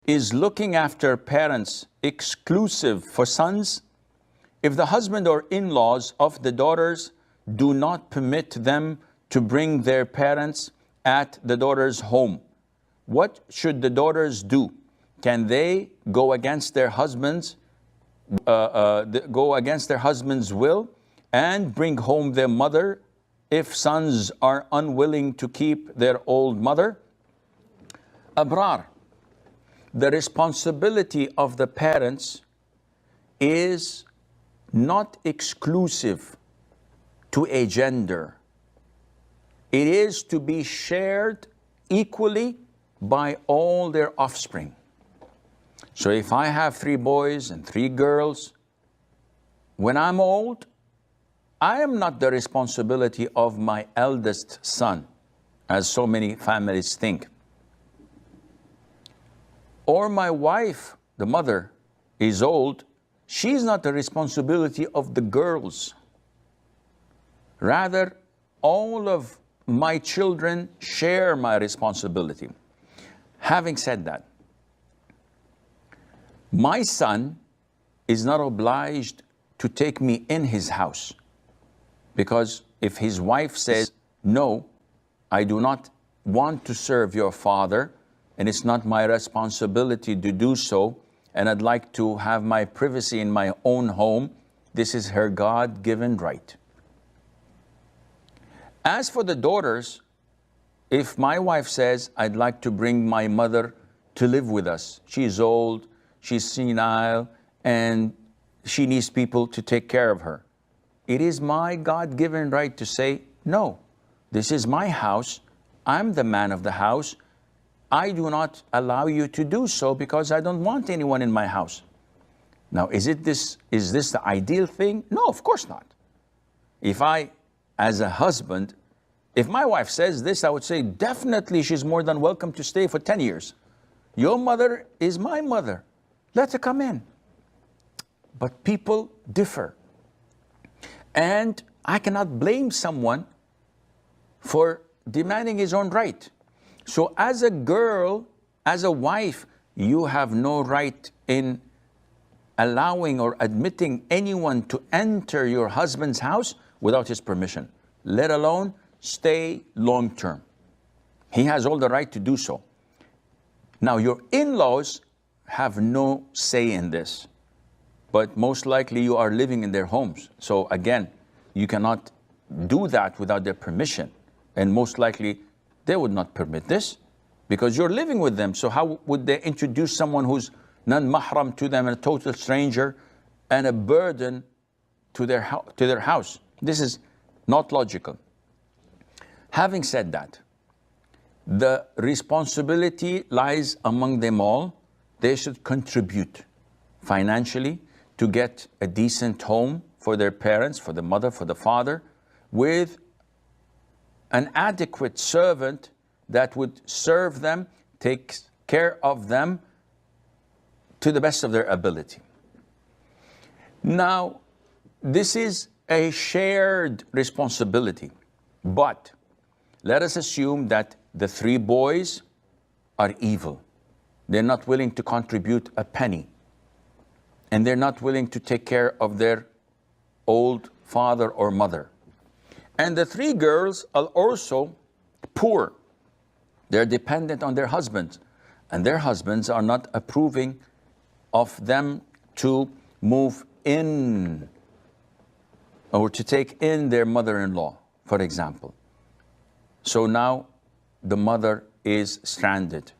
is looking after parents exclusive for sons if the husband or in-laws of the daughters do not permit them to bring their parents at the daughter's home? What should the daughters do? Can they go against their husband's will and bring home their mother if sons are unwilling to keep their old mother? Abrar, the responsibility of the parents is not exclusive to a gender. It is to be shared equally by all their offspring. So if I have 3 boys and 3 girls, when I'm old, I am not the responsibility of my eldest son, as so many families think. Or my wife, the mother, is old, she's not the responsibility of the girls. Rather, all of my children share my responsibility. Having said that, my son is not obliged to take me in his house, because if his wife says, no, I do not want to serve your father, and it's not my responsibility to do so, and I'd like to have my privacy in my own home, this is her God-given right. As for the daughters, if my wife says, I'd like to bring my mother to live with us, she's old, she's senile, and she needs people to take care of her, it is my God-given right to say, no, this is my house, I'm the man of the house, I do not allow you to do so because I don't want anyone in my house. Now, is this the ideal thing? No, of course not. If I, as a husband, if my wife says this, I would say, definitely she's more than welcome to stay for 10 years. Your mother is my mother. Let her come in. But people differ. And I cannot blame someone for demanding his own right. So as a girl, as a wife, you have no right in allowing or admitting anyone to enter your husband's house without his permission, let alone stay long term. He has all the right to do so. Now, your in-laws have no say in this, but most likely you are living in their homes. So again, you cannot do that without their permission. And most likely they would not permit this because you're living with them. So how would they introduce someone who's non-mahram to them and a total stranger and a burden to their house? This is not logical. Having said that, the responsibility lies among them all. They should contribute financially to get a decent home for their parents, for the mother, for the father, with an adequate servant that would serve them, take care of them to the best of their ability. Now, this is a shared responsibility, but let us assume that the 3 boys are evil. They're not willing to contribute a penny, and they're not willing to take care of their old father or mother. And the 3 girls are also poor. They're dependent on their husbands, and their husbands are not approving of them to move in or to take in their mother-in-law, for example. So now the mother is stranded.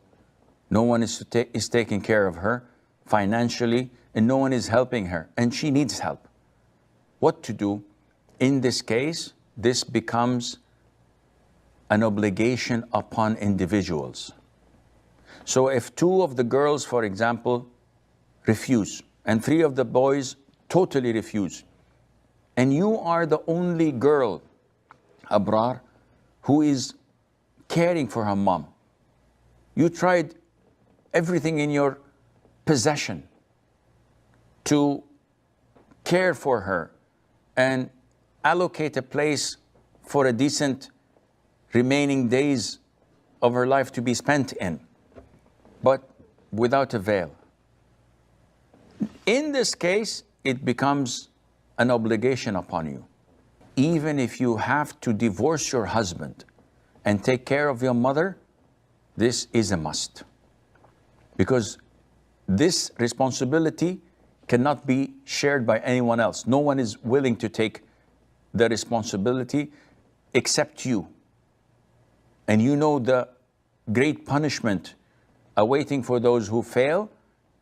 No one is taking care of her financially, and no one is helping her, and she needs help. What to do? In this case, this becomes an obligation upon individuals. So if 2 of the girls, for example, refuse, and 3 of the boys totally refuse, and you are the only girl, Abrar, who is caring for her mom, you tried everything in your possession to care for her and allocate a place for a decent remaining days of her life to be spent in. But without a veil. In this case, it becomes an obligation upon you. Even if you have to divorce your husband and take care of your mother, this is a must. Because this responsibility cannot be shared by anyone else. No one is willing to take the responsibility except you. And you know the great punishment awaiting for those who fail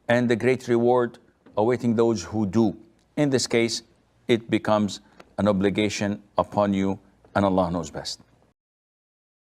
and the great reward awaiting those who do. In this case, it becomes an obligation upon you, and Allah knows best.